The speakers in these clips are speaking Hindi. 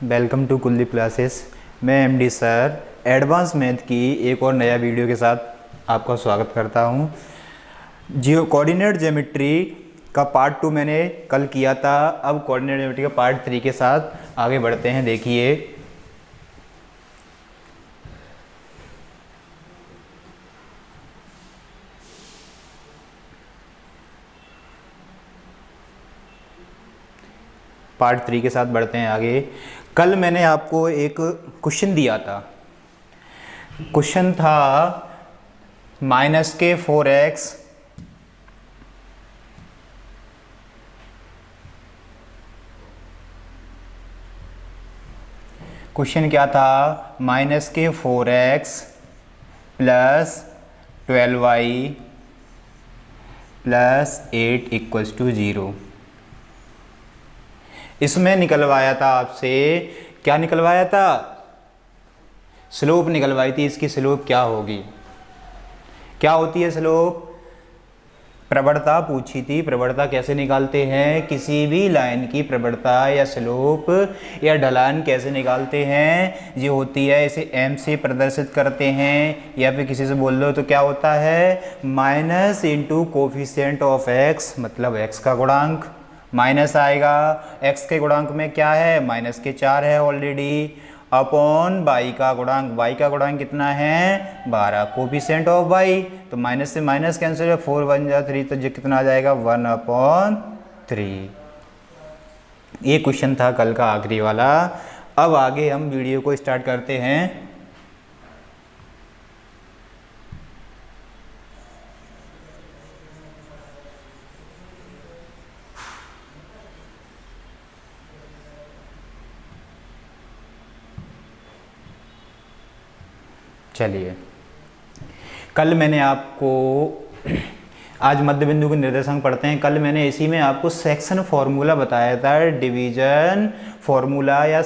Welcome to Kuldeep classes. मैं एमडी सर एडवांस मैथ की एक और नया वीडियो के साथ आपका स्वागत करता हूं। जियो कोऑर्डिनेट ज्योमेट्री का पार्ट 2 मैंने कल किया था। अब कोऑर्डिनेट ज्योमेट्री का पार्ट 3 के साथ आगे बढ़ते हैं। देखिए, पार्ट 3 के साथ बढ़ते हैं आगे। कल मैंने आपको एक क्वेश्चन दिया था। क्वेश्चन था -4x क्वेश्चन क्या था? -4x plus 12y plus 8 = 0। इसमें निकलवाया था आपसे, क्या निकलवाया था? स्लोप निकलवाई थी। इसकी स्लोप क्या होगी, क्या होती है स्लोप? प्रवणता पूछी थी। प्रवणता कैसे निकालते हैं? किसी भी लाइन की प्रवणता या स्लोप या ढलान कैसे निकालते हैं? ये होती है, इसे m से प्रदर्शित करते हैं, या फिर किसी से बोल लो तो क्या होता है? Minus into coefficient of x, मतलब x का गुणांक माइनस आएगा। x के गुणांक में क्या है? -4 है ऑलरेडी, अपॉन y का गुणांक। y का गुणांक कितना है? 12। कोफिशिएंट ऑफ y, तो माइनस से माइनस कैंसिल है, 4 1 जा 3, तो ये कितना आ जाएगा? 1/3। ये क्वेश्चन था कल का आखिरी वाला। अब आगे हम वीडियो को स्टार्ट करते हैं। चलिए, कल मैंने आपको, आज मध्य बिंदु के निर्देशांक पढ़ते हैं। कल मैंने इसी में आपको सेक्शन फॉर्मूला बताया था, डिवीजन फॉर्मूला या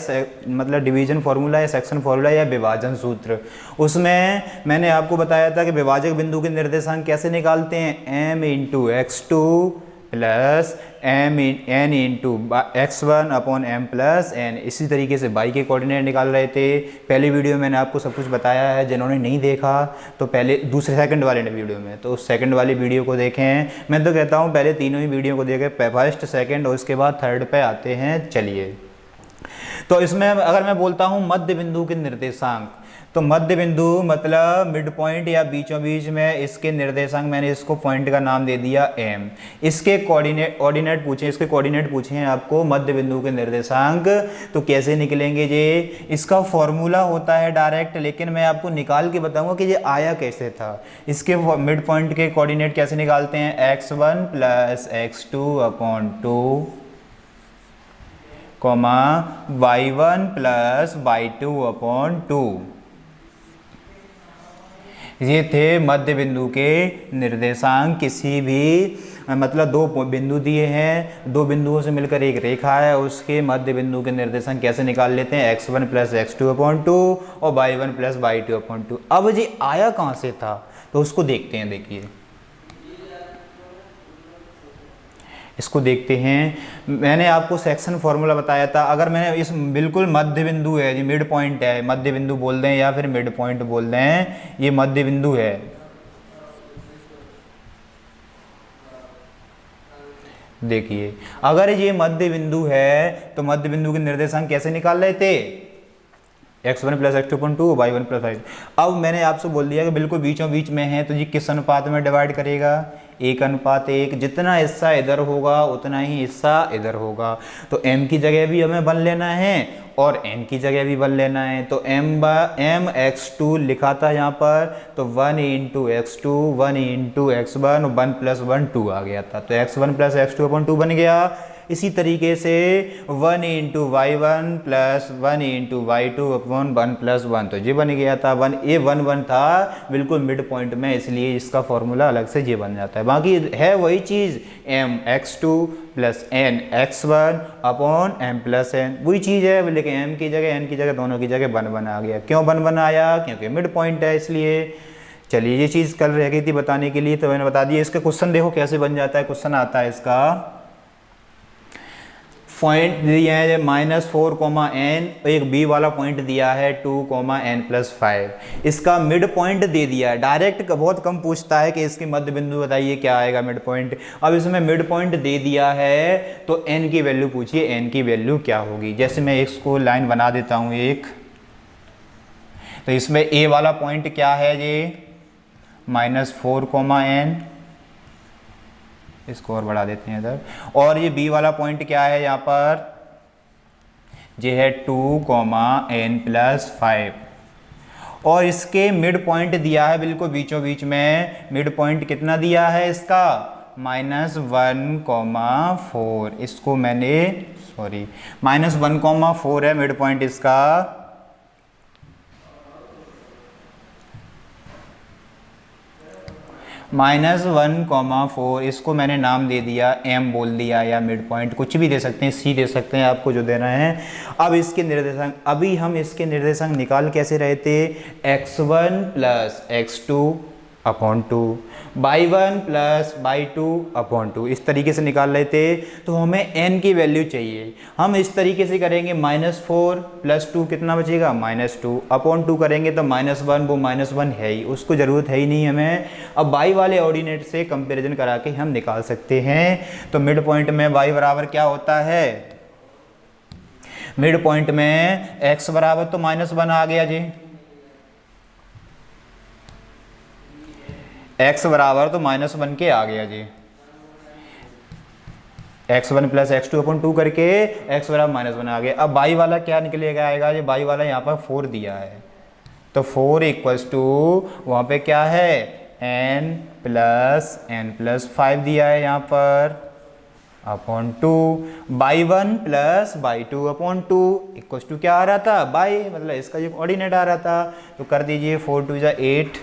मतलब डिवीजन फॉर्मूला या सेक्शन फॉर्मूला या विभाजन सूत्र। उसमें मैंने आपको बताया था कि विभाजक बिंदु के निर्देशांक कैसे निकालते हैं? m × x2 plus n × x1 upon m plus n। इसी तरीके से y के कोऑर्डिनेट निकाल रहे थे। पहले वीडियो में मैंने आपको सब कुछ बताया है। जिन्होंने नहीं देखा तो पहले सेकंड वाले वीडियो में, तो सेकंड वाली वीडियो को देखें। मैं तो कहता हूँ पहले तीनों ही वीडियो को देखें, फर्स्ट सेकंड और उसके बाद थर्ड पे आते हैं। चलिए, तो इसमें अगर मैं बोलता हूँ मध्य बिंदु के निर्देशांक, तो मध्य बिंदु मतलब मिड पॉइंट या बीचों बीच में इसके निर्देशांक, मैंने इसको पॉइंट का नाम दे दिया m। इसके कोऑर्डिनेट पूछे, इसके कोऑर्डिनेट पूछे हैं आपको मध्य बिंदु के निर्देशांक, तो कैसे निकलेंगे ये? इसका फॉर्मूला होता है डायरेक्ट, लेकिन मैं आपको निकाल के बताऊंगा कि ये आया कैसे था। इसके मिड पॉइंट के कोऑर्डिनेट कैसे निकालते हैं? x1 plus x2 upon 2 comma y1 plus y2 upon 2। ये थे मध्य बिंदु के निर्देशांक। किसी भी मतलब दो बिंदु दिए हैं, दो बिंदुओं से मिलकर एक रेखा है, उसके मध्य बिंदु के निर्देशांक कैसे निकाल लेते हैं? x1 प्लस x2 अपॉन 2 और y1 प्लस y2 अपॉन 2। अब ये आया कहाँ से था, तो उसको देखते हैं। देखिए, इसको देखते हैं। मैंने आपको सेक्शन फॉर्मूला बताया था। अगर मैंने इस बिल्कुल मध्य बिंदु है, ये मिड पॉइंट है, मध्य बिंदु बोल दें या फिर मिड पॉइंट बोल दें, ये मध्य बिंदु है। देखिए, अगर ये मध्य बिंदु है तो मध्य बिंदु के निर्देशांक कैसे निकाल रहे थे? x1 plus x2 upon 2 y1 plus y। अब मैंने आपसे बोल दिया कि बिल्कुल बीचों बीच में है, तो ये किस अनुपात में डिवाइड करेगा? 1:1। जितना हिस्सा इधर होगा उतना ही हिस्सा इधर होगा। तो m की जगह भी हमें 1 लेना है और n की जगह भी 1 लेना है। तो m x2 लिखा था यहाँ पर, तो 1 × x2 1 × x1 1 + 1 2 आ गया था। तो x1 प्लस x2 अपॉन 2 बन गया। इसी तरीके से 1 × y1 प्लस 1 × y2 अपॉन 1 + 1, तो ये बन गया था 1। ये 1 1 था बिल्कुल मिड पॉइंट में, इसलिए इसका फॉर्मूला अलग से ये बन जाता है। बाकी है वही चीज़, m x2 plus n x1 upon m plus n, वही चीज़ है, लेकिन m की जगह n की जगह दोनों की जगह 1 1 आ गया। क्यों 1 1 आया? क्योंकि मिड पॉइंट है, इसलिए। चलिए, ये चीज़ कल रह गई थी बताने के लिए, तो मैंने बता दिया। इसका क्वेश्चन देखो कैसे बन जाता है। क्वेश्चन आता है इसका, पॉइंट दिए हैं -4, एक बी वाला पॉइंट दिया है 2, n+5। इसका मिड पॉइंट दे दिया है। डायरेक्ट बहुत कम पूछता है कि इसकी मध्य बिंदु बताइए क्या आएगा मिड पॉइंट। अब इसमें मिड पॉइंट दे दिया है तो n की वैल्यू पूछिए, n की वैल्यू क्या होगी। जैसे मैं इसको लाइन बना देता हूँ एक, तो इसमें a वाला पॉइंट क्या है ये -4, n, इसको और बढ़ा देते हैं इधर। और ये बी वाला पॉइंट क्या है यहाँ पर, ये है 2, n+5। और इसके मिड पॉइंट दिया है बिल्कुल बीचों बीच में। मिड पॉइंट कितना दिया है इसका -1, 4। इसको मैंने -1, 4 है मिड पॉइंट इसका। -1, 4 इसको मैंने नाम दे दिया, m बोल दिया, या मिड पॉइंट कुछ भी दे सकते हैं, c दे सकते हैं, आपको जो देना है। अब इसके निर्देशांक, अभी हम इसके निर्देशांक निकाल कैसे रहे थे, x1 + x2/2, y1 + y2/2, इस तरीके से निकाल रहे थे। तो हमें n की वैल्यू चाहिए। हम इस तरीके से करेंगे, -4 + 2 कितना बचेगा, -2/2 करेंगे तो -1, वो -1 है ही, उसको ज़रूरत है ही नहीं हमें। अब y वाले ऑर्डिनेट से कंपैरिजन करा के हम निकाल सकते हैं। तो मिड पॉइंट में y बराबर क्या होता है, मिड पॉइंट में x बराबर तो -1 आ गया जी, x बराबर तो -1 के आ गया जी। x1 + x2/2 करके x बराबर -1 आ गया। अब y वाला क्या निकलेगा, आएगा ये y वाला यहाँ पर 4 दिया है, तो 4 = वहाँ पे क्या है n+n+5 दिया है यहाँ पर /2। y1 + y2/2 = क्या आ रहा था, y, मतलब इसका जो ऑर्डिनेट आ रहा था। तो कर दीजिए, 4 × 2 = 8,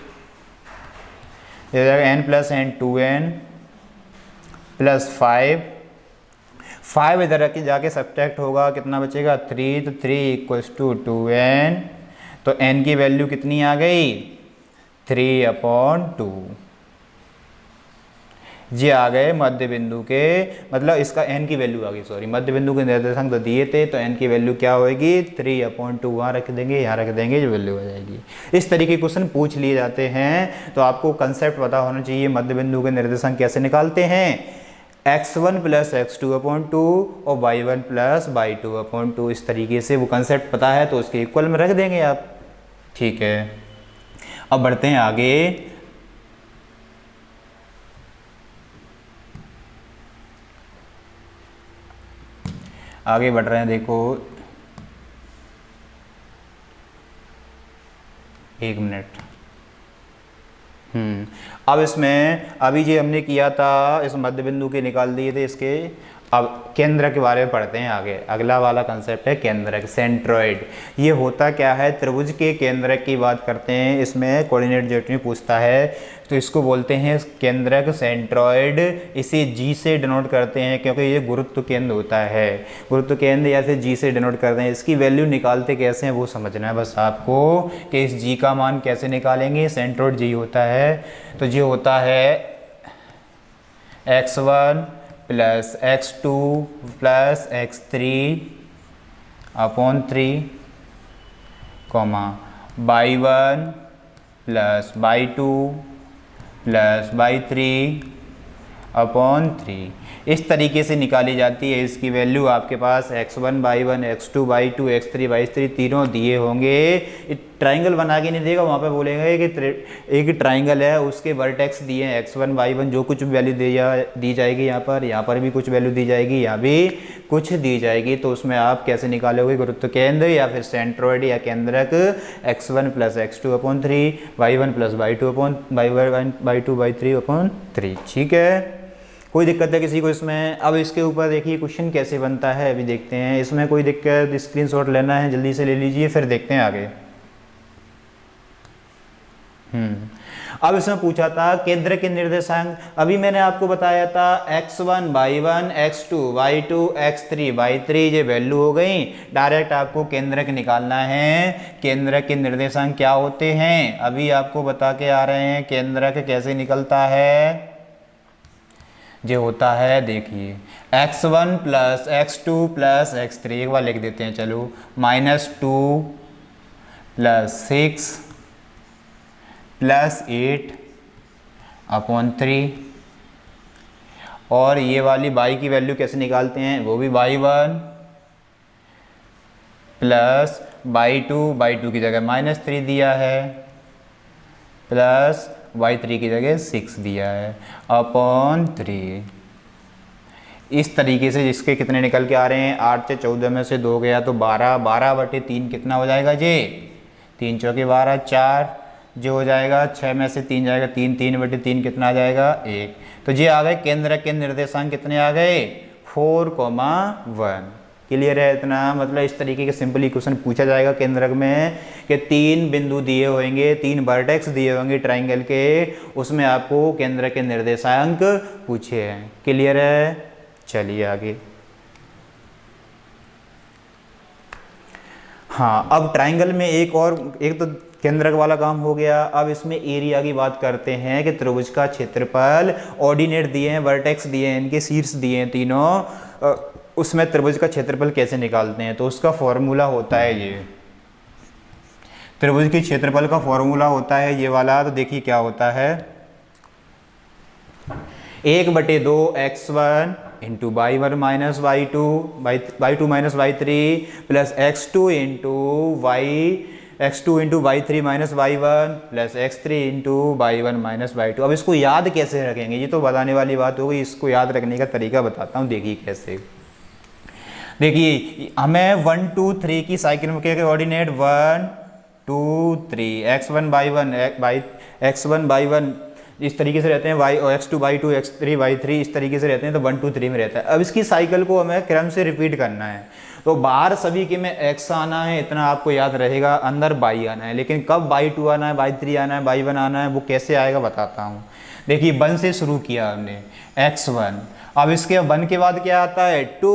n+n 2n+5, 5 इधर जाके सब्ट्रैक्ट होगा, कितना बचेगा 3, तो 3 = 2n। तो n की वैल्यू कितनी आ गई 3/2। ये आ गए मध्य बिंदु के, मतलब इसका n की वैल्यू आ गई, सॉरी, मध्य बिंदु के निर्देशांक तो दिए थे, तो n की वैल्यू क्या होगी 3/2। वहाँ रख देंगे, यहाँ रख देंगे, जो वैल्यू आ जाएगी। इस तरीके के क्वेश्चन पूछ लिए जाते हैं। तो आपको कंसेप्ट पता होना चाहिए मध्य बिंदु के निर्देशांक कैसे निकालते हैं, x1 + x2/2 और y1 + y2/2, इस तरीके से। वो कंसेप्ट पता है तो उसके इक्वल में रख देंगे आप, ठीक है। अब बढ़ते हैं आगे। आगे बढ़ रहे हैं, देखो 1 मिनट। अब इसमें अभी जो हमने किया था, इस मध्य बिंदु के निकाल दिए थे इसके। अब केंद्र के बारे में पढ़ते हैं आगे। अगला वाला कंसेप्ट है केंद्रक, सेंट्रॉइड। ये होता क्या है, त्रिभुज के केंद्रक की बात करते हैं। इसमें कोऑर्डिनेट ज्योमेट्री पूछता है, तो इसको बोलते हैं केंद्रक, सेंट्रॉइड। इसे जी से डिनोट करते हैं क्योंकि ये गुरुत्व केंद्र होता है। गुरुत्व केंद्र या फिर जी से डिनोट करते हैं। इसकी वैल्यू निकालते कैसे हैं वो समझना है बस आपको, कि इस जी का मान कैसे निकालेंगे। सेंट्रॉइड जी होता है, तो जी होता है x1 + x2 + x3/3, y1 + y2 + y3/3, इस तरीके से निकाली जाती है। इसकी वैल्यू आपके पास x1 y1 x2 y2 x3 y3 तीनों दिए होंगे। ट्राइंगल बना के नहीं देगा, वहाँ पे बोलेंगे कि एक ट्राइंगल है, उसके वर्टेक्स दिए हैं x1 y1, जो कुछ वैल्यू दी जाएगी यहाँ पर भी कुछ वैल्यू दी जाएगी, यहाँ भी कुछ दी जाएगी। तो उसमें आप कैसे निकालोगे गुरुत्व केंद्र या फिर सेंट्रॉइड या केंद्रक, x1 + x2/3 y1 + y2 y3/3, ठीक है। कोई दिक्कत है किसी को इसमें? अब इसके ऊपर देखिए क्वेश्चन कैसे बनता है, अभी देखते हैं। इसमें कोई दिक्कत, स्क्रीनशॉट लेना है जल्दी से ले लीजिए, फिर देखते हैं आगे। अब इसमें पूछा था केंद्र के निर्देशांक। अभी मैंने आपको बताया था x1 y1 x2 y2 x3 y3 ये वैल्यू हो गई। डायरेक्ट आपको केंद्रक निकालना है। केंद्रक के निर्देशांक क्या होते हैं अभी आपको बता के आ रहे हैं। केंद्रक कैसे निकलता है, जो होता है देखिए x1 plus x2 plus x3, एक बार लिख देते हैं चलो, -2 प्लस 6 प्लस 8 अपॉन 3। और ये वाली y की वैल्यू कैसे निकालते हैं, वो भी y1 प्लस y2 की जगह -3 दिया है, प्लस y3 की जगह 6 दिया है, अपॉन 3। इस तरीके से जिसके कितने निकल के आ रहे हैं, 8 से 14 में से 2 गया तो 12, 12/3 कितना हो जाएगा जी, 3 चौके 12, 4 जो हो जाएगा, 6 में से 3 जाएगा 3, 3/3 कितना आ जाएगा 1। तो ये आ गए केंद्र के निर्देशांक कितने आ गए, 4,1। क्लियर है इतना, मतलब इस तरीके के सिंपली क्वेश्चन पूछा जाएगा केंद्रक में कि 3 बिंदु दिए होंगे, 3 वर्टेक्स दिए होंगे ट्राइंगल के, उसमें आपको केंद्र के निर्देशांक पूछे हैं। क्लियर है, चलिए आगे। हाँ, अब ट्राइंगल में एक तो केंद्रक वाला काम हो गया। अब इसमें एरिया की बात करते हैं कि त्रिभुज का क्षेत्रफल, ऑर्डिनेट दिए हैं, वर्टेक्स दिए हैं, इनके शीर्ष दिए हैं तीनों, उसमें त्रिभुज का क्षेत्रफल कैसे निकालते हैं, तो उसका फॉर्मूला होता है ये, त्रिभुज के क्षेत्रफल का फॉर्मूला होता है ये वाला। तो देखिए क्या होता है, 1/2 x1 into y1 minus y2 minus y3 plus x2 into y3 minus y1 plus x3 into y1 minus y2। अब इसको याद कैसे रखेंगे, ये तो बताने वाली बात होगी, इसको याद रखने का तरीका बताता हूँ। देखिए कैसे, देखिए हमें 1 2 3 की साइकिल में क्या ऑर्डिनेट 1 2 3 x1 y1 इस तरीके से रहते हैं, x2 y2 x3 y3 इस तरीके से रहते हैं, तो 1 2 3 में रहता है। अब इसकी साइकिल को हमें क्रम से रिपीट करना है, तो बाहर सभी के में x आना है, इतना आपको याद रहेगा, अंदर y आना है, लेकिन कब y2 आना है, y3 आना है, y1 आना है, वो कैसे आएगा बताता हूँ। देखिए 1 से शुरू किया हमने x1, अब इसके 1 के बाद क्या आता है 2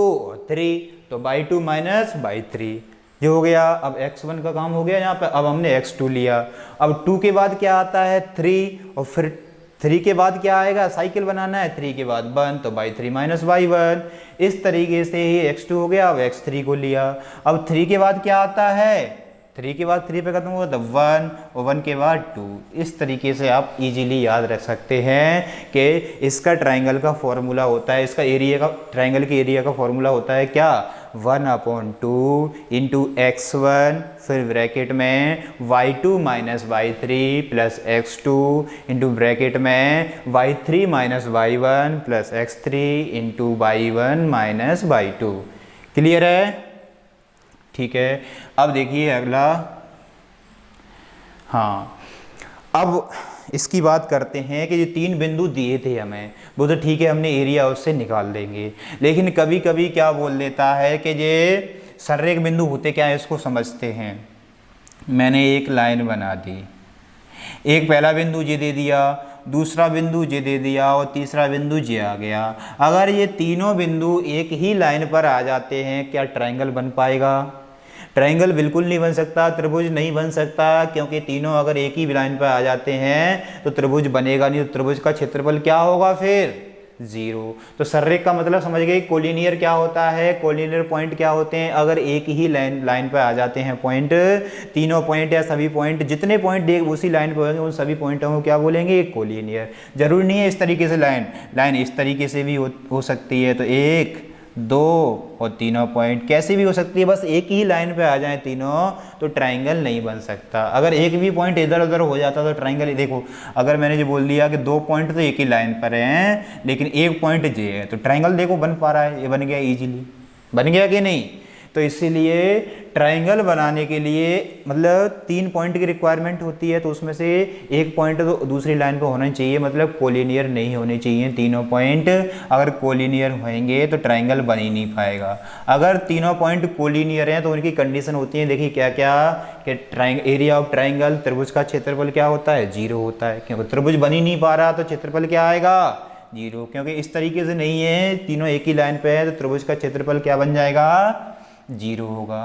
3, तो y2 माइनस y3 जो हो गया। अब x1 का काम हो गया यहाँ पे। अब हमने x2 लिया, अब 2 के बाद क्या आता है 3, और फिर 3 के बाद क्या आएगा, साइकिल बनाना है, 3 के बाद 1, तो y3 माइनस y1। इस तरीके से ही x2 हो गया। अब x3 को लिया, अब 3 के बाद क्या आता है, 3 के बाद 3 पे खत्म हुआ तो 1, और 1 के बाद 2। इस तरीके से आप इजीली याद रख सकते हैं कि इसका ट्राइंगल का फॉर्मूला होता है, इसका एरिया का, ट्राइंगल के एरिया का फॉर्मूला होता है क्या, 1/2 इंटू x1 फिर ब्रैकेट में y2 minus y3 plus x2 into bracket में y3 minus y1 plus x3 into y1 minus y2। Clear है, ठीक है। अब देखिए अगला, हाँ अब इसकी बात करते हैं कि ये 3 बिंदु दिए थे हमें, वो तो ठीक है, हमने एरिया उससे निकाल देंगे, लेकिन कभी कभी क्या बोल देता है कि ये संरेख बिंदु होते क्या है, इसको समझते हैं। मैंने एक लाइन बना दी, एक पहला बिंदु ये दे दिया, दूसरा बिंदु ये दे दिया, और तीसरा बिंदु ये आ गया। अगर ये तीनों बिंदु एक ही लाइन पर आ जाते हैं, क्या ट्राइंगल बन पाएगा? ट्राइंगल बिल्कुल नहीं बन सकता, त्रिभुज नहीं बन सकता, क्योंकि तीनों अगर एक ही लाइन पर आ जाते हैं तो त्रिभुज बनेगा नहीं। तो त्रिभुज का क्षेत्रफल क्या होगा फिर, 0। तो संरेख का मतलब समझ गए। कोलिनियर क्या होता है, कोलिनियर पॉइंट क्या होते हैं, अगर एक ही लाइन पर आ जाते हैं पॉइंट, तीनों पॉइंट या सभी पॉइंट, जितने पॉइंट उसी लाइन पर होंगे उन सभी पॉइंटों को क्या बोलेंगे, कोलिनियर। जरूरी नहीं है इस तरीके से लाइन इस तरीके से भी हो सकती है, तो 1 2 और तीनों पॉइंट कैसे भी हो सकती है, बस एक ही लाइन पे आ जाए तीनों, तो ट्राइंगल नहीं बन सकता। अगर एक भी पॉइंट इधर उधर हो जाता तो ट्राइंगल, देखो अगर मैंने जो बोल दिया कि 2 पॉइंट तो एक ही लाइन पर हैं, लेकिन एक पॉइंट ये है, तो ट्राइंगल देखो बन पा रहा है, ये बन गया इजीली, बन गया कि नहीं। तो इसीलिए ट्राइंगल बनाने के लिए मतलब 3 पॉइंट की रिक्वायरमेंट होती है, तो उसमें से एक पॉइंट तो दूसरी लाइन पर होना चाहिए, मतलब कोलिनियर नहीं होने चाहिए तीनों पॉइंट। अगर कोलिनियर होंगे तो ट्राइंगल बन ही नहीं पाएगा। अगर तीनों पॉइंट कोलिनियर हैं तो उनकी कंडीशन होती है, देखिए क्या क्या, कि एरिया ऑफ ट्राइंगल, त्रिभुज का क्षेत्रफल क्या होता है, 0 होता है, क्योंकि त्रिभुज बन ही नहीं पा रहा तो क्षेत्रफल क्या आएगा, 0, क्योंकि इस तरीके से नहीं है, तीनों एक ही लाइन पे है, तो त्रिभुज का क्षेत्रफल क्या बन जाएगा, 0 होगा।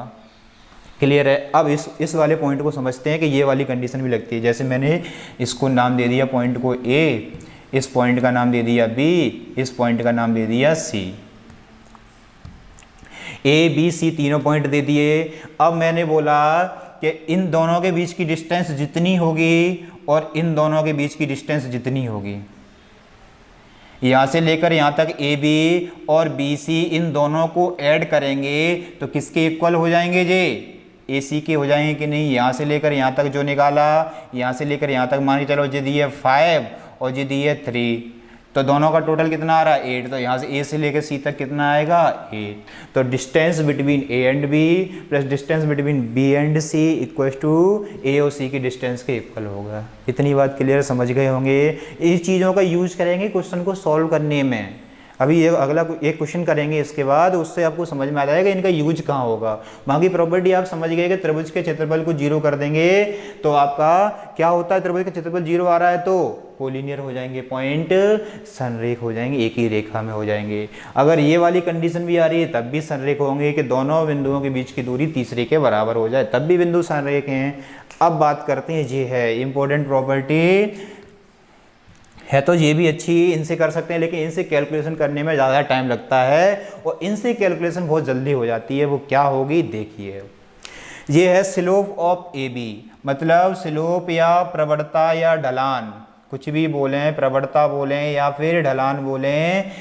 क्लियर है। अब इस वाले पॉइंट को समझते हैं कि ये वाली कंडीशन भी लगती है। जैसे मैंने इसको नाम दे दिया पॉइंट को A, इस पॉइंट का नाम दे दिया बी, इस पॉइंट का नाम दे दिया सी। ए बी सी तीनों पॉइंट दे दिए। अब मैंने बोला कि इन दोनों के बीच की डिस्टेंस जितनी होगी और इन दोनों के बीच की डिस्टेंस जितनी होगी, यहाँ से लेकर यहाँ तक ए बी और बी सी इन दोनों को ऐड करेंगे तो किसके इक्वल हो जाएंगे जे, ए सी के हो जाएंगे कि नहीं। यहाँ से लेकर यहाँ तक जो निकाला, यहाँ से लेकर यहाँ तक मान के चलो जे दी है 5 और जे दी है 3, तो दोनों का टोटल कितना आ रहा है 8। तो यहाँ से ए से लेकर सी तक कितना आएगा 8। तो distance between A and B plus distance between B and C equals to A और सी की डिस्टेंस के इक्वल होगा। इतनी बात क्लियर समझ गए होंगे। इस चीज़ों का यूज करेंगे क्वेश्चन को सॉल्व करने में। अभी ये अगला एक क्वेश्चन करेंगे इसके बाद, उससे आपको समझ में आ जाएगा इनका यूज कहाँ होगा। बाकी प्रॉपर्टी आप समझ गए कि त्रिभुज के क्षेत्रफल को 0 कर देंगे तो आपका क्या होता है, त्रिभुज का क्षेत्रफल 0 आ रहा है तो कोलिनियर हो जाएंगे, पॉइंट संरेख हो जाएंगे, एक ही रेखा में हो जाएंगे। अगर ये वाली कंडीशन भी आ रही है तब भी संरेख होंगे कि दोनों बिंदुओं के बीच की दूरी तीसरे के बराबर हो जाए, तब भी बिंदु संरेख हैं। अब बात करते हैं ये है इंपॉर्टेंट प्रॉपर्टी है, तो ये भी अच्छी इनसे कर सकते हैं, लेकिन इनसे कैलकुलेशन करने में ज़्यादा टाइम लगता है और इनसे कैलकुलेशन बहुत जल्दी हो जाती है। वो क्या होगी देखिए, ये है स्लोप ऑफ ए बी, मतलब स्लोप या प्रवणता या ढलान, कुछ भी बोलें, प्रवणता बोलें या फिर ढलान बोलें।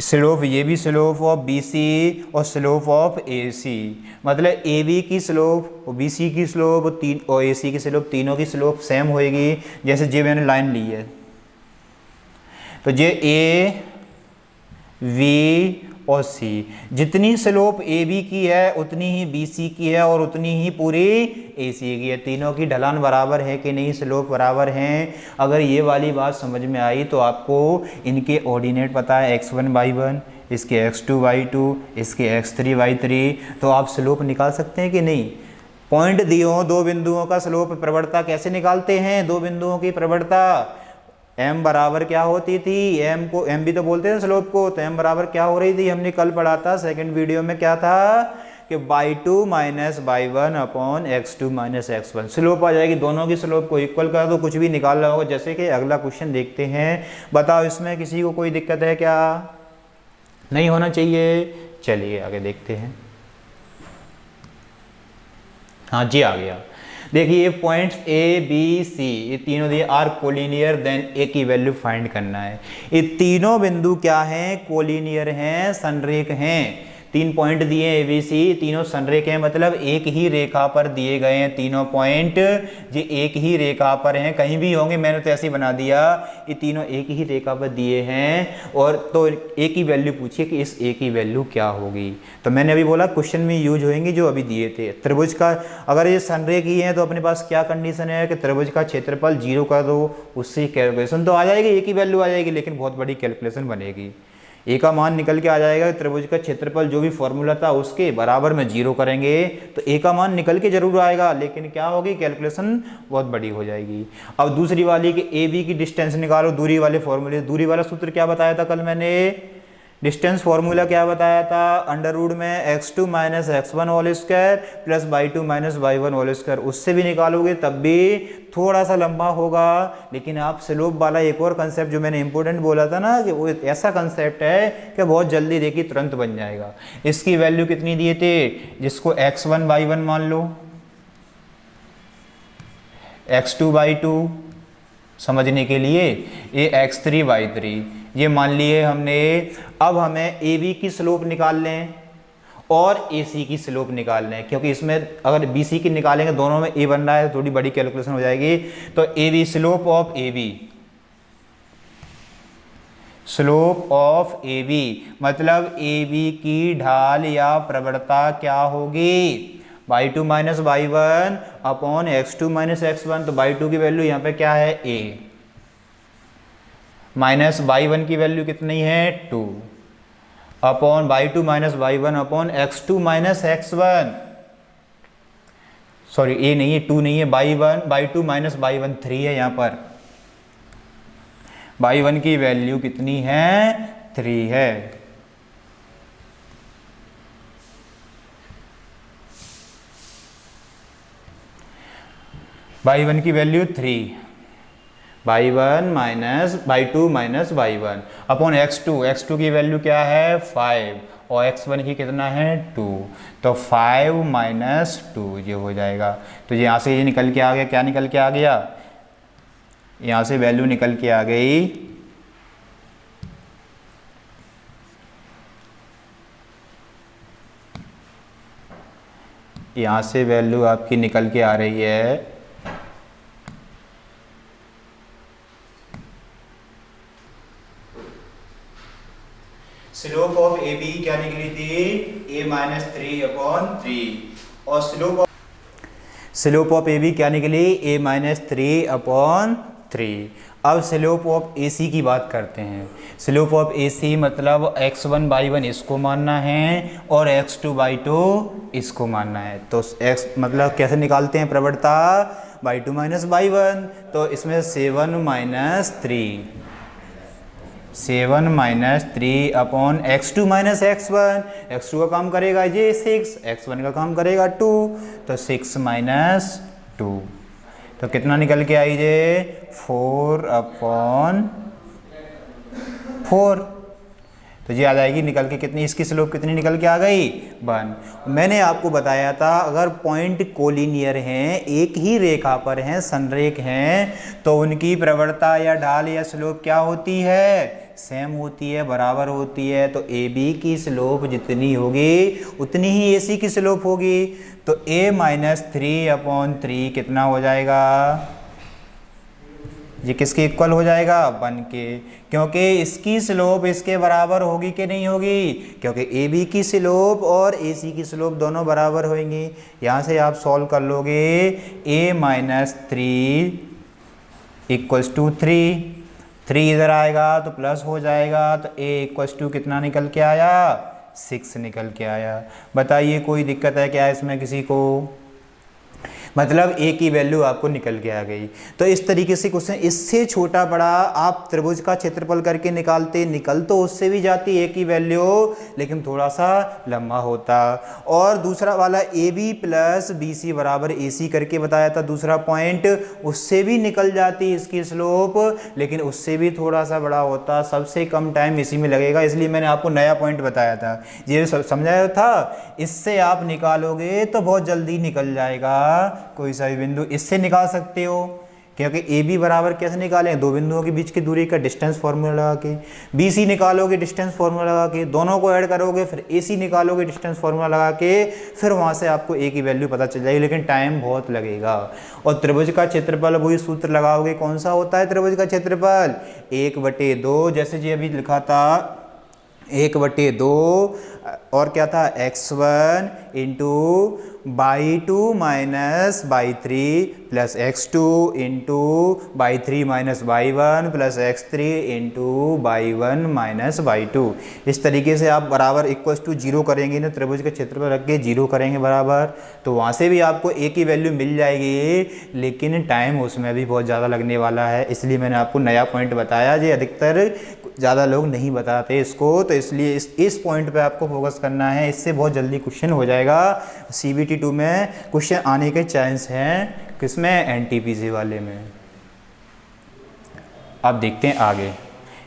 स्लोप, ये भी स्लोप ऑफ बी सी और स्लोप ऑफ ए सी, मतलब ए बी की स्लोप और बी सी की स्लोप और ए सी की स्लोप, तीनों की स्लोप सेम होएगी। जैसे जे मैंने लाइन ली है तो ये ए वी और सी, जितनी स्लोप ए बी की है उतनी ही बी सी की है और उतनी ही पूरी ए सी की है। तीनों की ढलान बराबर है कि नहीं, स्लोप बराबर हैं। अगर ये वाली बात समझ में आई तो आपको इनके ऑर्डिनेट पता है x1/1, इसके x2/2, इसके x3/3, तो आप स्लोप निकाल सकते हैं कि नहीं। पॉइंट दिए हो, दो बिंदुओं का स्लोप प्रवणता कैसे निकालते हैं, दो बिंदुओं की प्रवणता m बराबर क्या होती थी, m को m भी तो बोलते हैं स्लोप को, तो m बराबर क्या हो रही थी, हमने कल पढ़ा था सेकंड वीडियो में, क्या था कि y2 minus y1 upon x2 minus x1 slope आ जाएगी। दोनों की स्लोप को इक्वल कर दो, कुछ भी निकाल रहा होगा। जैसे कि अगला क्वेश्चन देखते हैं, बताओ इसमें किसी को कोई दिक्कत है क्या, नहीं होना चाहिए। चलिए आगे देखते हैं। हाँ जी आ गया, देखिए पॉइंट्स ए बी सी ये तीनों दिए आर कोलिनियर, देन ए की वैल्यू फाइंड करना है। ये तीनों बिंदु क्या हैं, कोलिनियर हैं, संरेख हैं। 3 पॉइंट दिए ए बी सी, तीनों संरेख हैं, मतलब एक ही रेखा पर दिए गए हैं तीनों पॉइंट, ये एक ही रेखा पर हैं, कहीं भी होंगे, मैंने तो ऐसे ही बना दिया। ये तीनों एक ही रेखा पर दिए हैं और तो ए की वैल्यू पूछिए कि इस ए की वैल्यू क्या होगी। तो मैंने अभी बोला क्वेश्चन में यूज होंगे जो अभी दिए थे। त्रिभुज का अगर ये संरेख ही है तो अपने पास क्या कंडीशन है कि त्रिभुज का क्षेत्रफल 0 कर दो, उससे कैलकुलेशन तो आ जाएगी, ए की वैल्यू आ जाएगी, लेकिन बहुत बड़ी कैलकुलेशन बनेगी। ए का मान निकल के आ जाएगा, त्रिभुज का क्षेत्रफल जो भी फॉर्मूला था उसके बराबर में 0 करेंगे तो ए का मान निकल के जरूर आएगा, लेकिन क्या होगी कैलकुलेशन बहुत बड़ी हो जाएगी। अब दूसरी वाली कि ए बी की डिस्टेंस निकालो, दूरी वाले फॉर्मूले, दूरी वाला सूत्र क्या बताया था कल मैंने, डिस्टेंस फॉर्मूला क्या बताया था, अंडर रूट में x2 minus x1 whole square plus y2 minus y1 whole square, उससे भी निकालोगे तब भी थोड़ा सा लंबा होगा। लेकिन आप स्लोप वाला एक और कंसेप्ट जो मैंने इंपॉर्टेंट बोला था ना, कि वो ऐसा कंसेप्ट है कि बहुत जल्दी देखिए तुरंत बन जाएगा। इसकी वैल्यू कितनी दिए थे, जिसको x1/1 मान लो, x2/2 समझने के लिए, ये x3/3 ये मान लिए हमने। अब हमें ए बी की स्लोप निकाल लें और ए सी की स्लोप निकाल लें, क्योंकि इसमें अगर बी सी की निकालेंगे दोनों में ए बन रहा है, थोड़ी बड़ी कैलकुलेशन हो जाएगी। तो A B, slope of A B, slope of A B मतलब ए बी की ढाल या प्रवणता क्या होगी, y2 minus y1 upon x2 minus x1। तो y2 की वैल्यू यहाँ पे क्या है a, माइनस y1 की वैल्यू कितनी है 2 upon y2 minus y1 upon x2 minus x1, sorry a नहीं है 2 नहीं है, y2 माइनस y1 3 है यहाँ पर, y1 की वैल्यू कितनी है 3 है। y1 की value 3 y2 minus y1 upon x2 की वैल्यू क्या है 5 और x1 की कितना है 2, तो 5 माइनस 2 ये हो जाएगा। तो यहाँ से ये निकल के आ गया, क्या निकल के आ गया, यहाँ से वैल्यू निकल के आ गई यहाँ से वैल्यू आपकी निकल के आ रही है स्लोप ऑफ ए बी क्या निकली थी a माइनस 3/3 और स्लोप ऑफ ए बी क्या निकली a माइनस 3/3। अब स्लोप ऑफ ए सी की बात करते हैं। स्लोप ऑफ ए सी मतलब x1/1 इसको मानना है और x2/2 इसको मानना है। तो x मतलब कैसे निकालते हैं प्रवणता y2 माइनस y1, तो इसमें 7 minus 3 upon x2 minus x1, x2 का काम करेगा ये 6, x1 का काम करेगा 2, तो 6 माइनस 2, तो कितना निकल के आई ये 4/4, तो ये आ जाएगी निकल के कितनी, इसकी स्लोप कितनी निकल के आ गई 1। मैंने आपको बताया था अगर पॉइंट कोलिनियर हैं, एक ही रेखा पर हैं, संरेख हैं, तो उनकी प्रवणता या ढाल या स्लोप क्या होती है, सेम होती है, बराबर होती है। तो ए बी की स्लोप जितनी होगी उतनी ही ए सी की स्लोप होगी। तो a माइनस 3/3 कितना हो जाएगा, ये किसके इक्वल हो जाएगा 1 के, क्योंकि इसकी स्लोप इसके बराबर होगी कि नहीं होगी, क्योंकि ए बी की स्लोप और ए सी की स्लोप दोनों बराबर होंगी। यहाँ से आप सॉल्व कर लोगे a माइनस 3 इक्वल्स टू 3 इधर आएगा तो प्लस हो जाएगा, तो a इक्वल्स टू कितना निकल के आया 6 निकल के आया। बताइए कोई दिक्कत है क्या इसमें किसी को, मतलब a की वैल्यू आपको निकल के आ गई। तो इस तरीके से क्वेश्चन, इससे छोटा बड़ा आप त्रिभुज का क्षेत्रफल करके निकालते, निकल तो उससे भी जाती a की वैल्यू, लेकिन थोड़ा सा लंबा होता। और दूसरा वाला A B plus B C बराबर ए सी करके बताया था दूसरा पॉइंट, उससे भी निकल जाती इसकी स्लोप, लेकिन उससे भी थोड़ा सा बड़ा होता। सबसे कम टाइम इसी में लगेगा, इसलिए मैंने आपको नया पॉइंट बताया था, ये समझाया था। इससे आप निकालोगे तो बहुत जल्दी निकल जाएगा, कोई सा भी बिंदु इससे निकाल सकते हो, क्योंकि ए बी बराबर कैसे निकालें, दो बिंदुओं के बीच की दूरी का डिस्टेंस फार्मूला लगा के, बी सी निकालोगे डिस्टेंस फार्मूला लगा के, दोनों को ऐड करोगे, फिर ए सी निकालोगे डिस्टेंस फार्मूला लगा के, फिर वहां से आपको ए की वैल्यू पता चल जाएगी, लेकिन टाइम बहुत लगेगा। और त्रिभुज का क्षेत्रफल वही सूत्र लगाओगे, कौन सा होता है त्रिभुज का क्षेत्रफल 1/2, जैसे जी अभी लिखा था 1/2, और क्या था x1 into y2 minus y3 plus x2 into y3 minus y1 plus x3 into y1 minus y2। इस तरीके से आप बराबर इक्वल्स टू 0 करेंगे ना, त्रिभुज के क्षेत्र पर रख के 0 करेंगे बराबर, तो वहाँ से भी आपको a की वैल्यू मिल जाएगी, लेकिन टाइम उसमें भी बहुत ज़्यादा लगने वाला है। इसलिए मैंने आपको नया पॉइंट बताया, जो अधिकतर ज़्यादा लोग नहीं बताते इसको, तो इसलिए इस पॉइंट पे आपको फोकस करना है, इससे बहुत जल्दी क्वेश्चन हो जाएगा। CBT 2 में क्वेश्चन आने के चांस हैं, किसमें NTPC वाले में। अब देखते हैं आगे,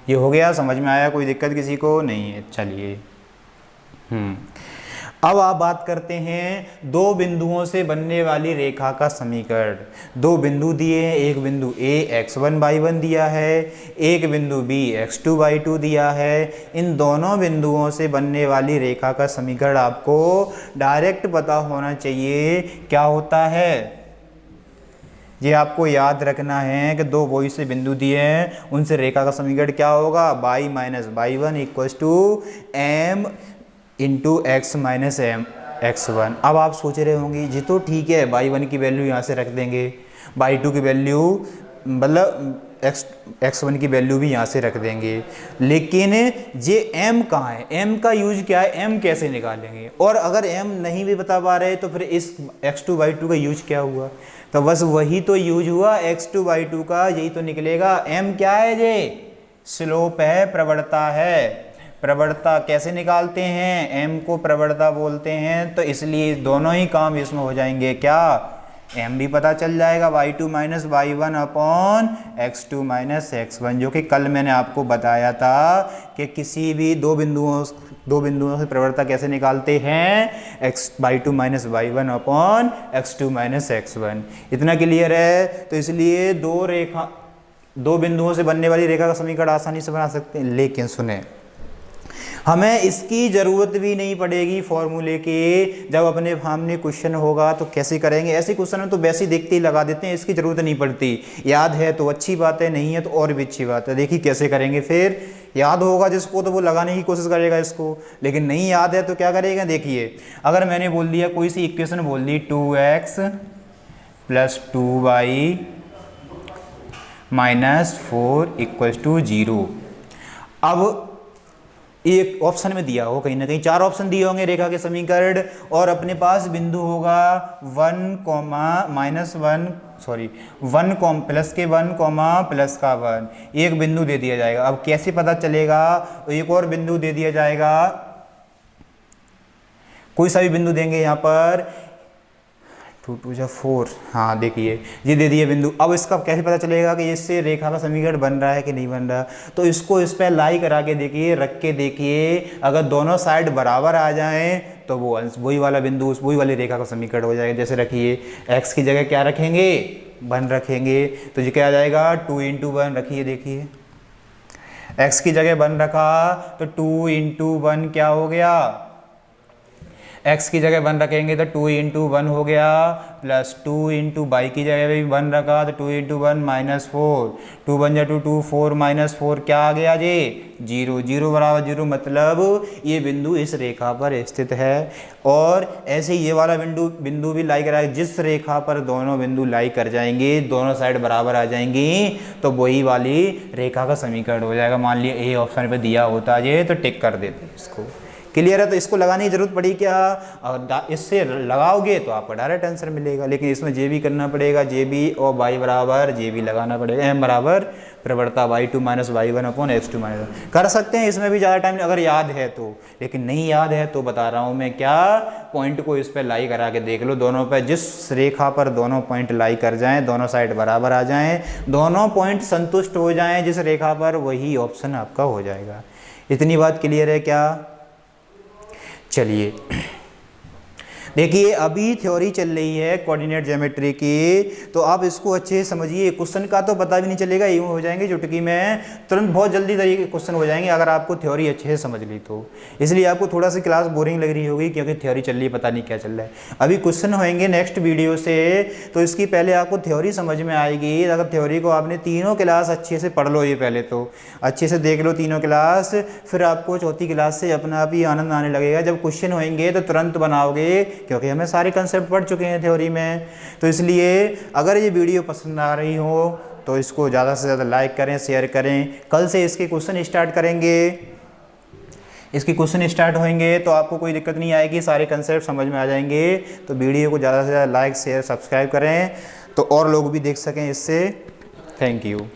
ये हो गया, समझ में आया, कोई दिक्कत किसी को नहीं है। चलिए अब आप बात करते हैं दो बिंदुओं से बनने वाली रेखा का समीकरण। दो बिंदु दिए हैं, एक बिंदु A x1/1 दिया है, एक बिंदु B x2/2 दिया है। इन दोनों बिंदुओं से बनने वाली रेखा का समीकरण आपको डायरेक्ट पता होना चाहिए क्या होता है। ये आपको याद रखना है कि दो वही से बिंदु दिए हैं, उनसे रेखा का समीकरण क्या होगा, y minus y1 equals to m into x minus M x1। अब आप सोच रहे होंगे जी तो ठीक है, y1 की वैल्यू यहाँ से रख देंगे, y2 की वैल्यू मतलब x1 की वैल्यू भी यहाँ से रख देंगे, लेकिन ये m कहाँ है, m का यूज क्या है, m कैसे निकालेंगे। और अगर m नहीं भी बता पा रहे तो फिर इस x2/2 का यूज क्या हुआ, तो बस वही तो यूज हुआ x2/2 का, यही तो निकलेगा। m क्या है, ये स्लोप है, प्रवणता है। प्रवणता कैसे निकालते हैं, m को प्रवणता बोलते हैं, तो इसलिए दोनों ही काम इसमें हो जाएंगे। क्या m भी पता चल जाएगा y2 minus Y one upon x2 minus x1, जो कि कल मैंने आपको बताया था कि किसी भी दो बिंदुओं से प्रवणता कैसे निकालते हैं, y2 minus Y one upon x2 minus x1। इतना क्लियर है। तो इसलिए दो बिंदुओं से बनने वाली रेखा का समीकरण आसानी से बना सकते हैं। लेकिन सुने, हमें इसकी ज़रूरत भी नहीं पड़ेगी फॉर्मूले की। जब अपने सामने क्वेश्चन होगा तो कैसे करेंगे, ऐसे क्वेश्चन में तो वैसे ही देखते ही लगा देते हैं, इसकी ज़रूरत नहीं पड़ती। याद है तो अच्छी बात है, नहीं है तो और भी अच्छी बात है। देखिए कैसे करेंगे। फिर याद होगा जिसको तो वो लगाने की कोशिश करेगा इसको, लेकिन नहीं याद है तो क्या करेगा। देखिए अगर मैंने बोल दिया कोई सी इक्वेशन बोल दी 2x plus 2y minus 4 equals to 0। अब एक ऑप्शन में दिया हो, कहीं ना कहीं 4 ऑप्शन दिए होंगे रेखा के समीकरण, और अपने पास बिंदु होगा 1 प्लस के 1 प्लस का 1, एक बिंदु दे दिया जाएगा। अब कैसे पता चलेगा, एक और बिंदु दे दिया जाएगा, कोई सा भी बिंदु देंगे यहाँ पर 2 2 जा 4, हाँ देखिए ये दे दिए बिंदु। अब इसका कैसे पता चलेगा कि इससे रेखा का समीकरण बन रहा है कि नहीं बन रहा। तो इसको इस पर लाई करा के देखिए, रख के देखिए, अगर दोनों साइड बराबर आ जाएं तो वो वही वाला बिंदु वही वाली रेखा का समीकरण हो जाएगा। जैसे रखिए x की जगह क्या रखेंगे, 1 रखेंगे, तो ये क्या आ जाएगा 2 × 1। रखिए देखिए x की जगह 1 रखा तो 2 × 1 क्या हो गया, x की जगह 1 रखेंगे तो 2 × 1 हो गया, प्लस 2 × y की जगह भी 1 रखा तो 2 × 1 माइनस 4, 2 1 जा 2 2 4 माइनस 4 क्या आ गया जी 0, 0 बराबर 0, मतलब ये बिंदु इस रेखा पर स्थित है। और ऐसे ही ये वाला बिंदु भी लाई कराएगा, जिस रेखा पर दोनों बिंदु लाई कर जाएंगे, दोनों साइड बराबर आ जाएंगी, तो वही वाली रेखा का समीकरण हो जाएगा। मान लिया ए ऑप्शन पे दिया होता है तो टिक कर देते इसको। क्लियर है। तो इसको लगाने की जरूरत पड़ी क्या, और इससे लगाओगे तो आपको डायरेक्ट आंसर मिलेगा। लेकिन इसमें जे भी करना पड़ेगा, जे भी और y बराबर जे भी लगाना पड़ेगा, m बराबर प्रवणता y2 minus Y one upon x2 minus. कर सकते हैं इसमें भी ज़्यादा टाइम अगर याद है तो, लेकिन नहीं याद है तो बता रहा हूँ मैं क्या, पॉइंट को इस पर लाई करा के देख लो। दोनों पर जिस रेखा पर दोनों पॉइंट लाई कर जाएं, दोनों साइड बराबर आ जाएं, दोनों पॉइंट संतुष्ट हो जाएं जिस रेखा पर, वही ऑप्शन आपका हो जाएगा। इतनी बात क्लियर है क्या। चलिए देखिए अभी थ्योरी चल रही है कोऑर्डिनेट ज्योमेट्री की, तो आप इसको अच्छे से समझिए। क्वेश्चन का तो पता भी नहीं चलेगा, यूँ हो जाएंगे चुटकी में, तुरंत बहुत जल्दी तरीके के क्वेश्चन हो जाएंगे अगर आपको थ्योरी अच्छे से समझ ली तो। इसलिए आपको थोड़ा सी क्लास बोरिंग लग रही होगी क्योंकि थ्योरी चल रही है, पता नहीं क्या चल रहा है। अभी क्वेश्चन होंगे नेक्स्ट वीडियो से, तो इसकी पहले आपको थ्योरी समझ में आएगी। अगर थ्योरी को आपने तीनों क्लास अच्छे से पढ़ लो, ये पहले तो अच्छे से देख लो तीनों क्लास, फिर आपको चौथी क्लास से अपना आप ही आनंद आने लगेगा। जब क्वेश्चन होंगे तो तुरंत बनाओगे, क्योंकि हमें सारे कंसेप्ट पढ़ चुके हैं थ्योरी में। तो इसलिए अगर ये वीडियो पसंद आ रही हो तो इसको ज़्यादा से ज़्यादा लाइक करें, शेयर करें। कल से इसके क्वेश्चन स्टार्ट करेंगे, इसके क्वेश्चन स्टार्ट होंगे तो आपको कोई दिक्कत नहीं आएगी, सारे कंसेप्ट समझ में आ जाएंगे। तो वीडियो को ज़्यादा से ज़्यादा लाइक शेयर सब्सक्राइब करें तो और लोग भी देख सकें इससे। Thank you.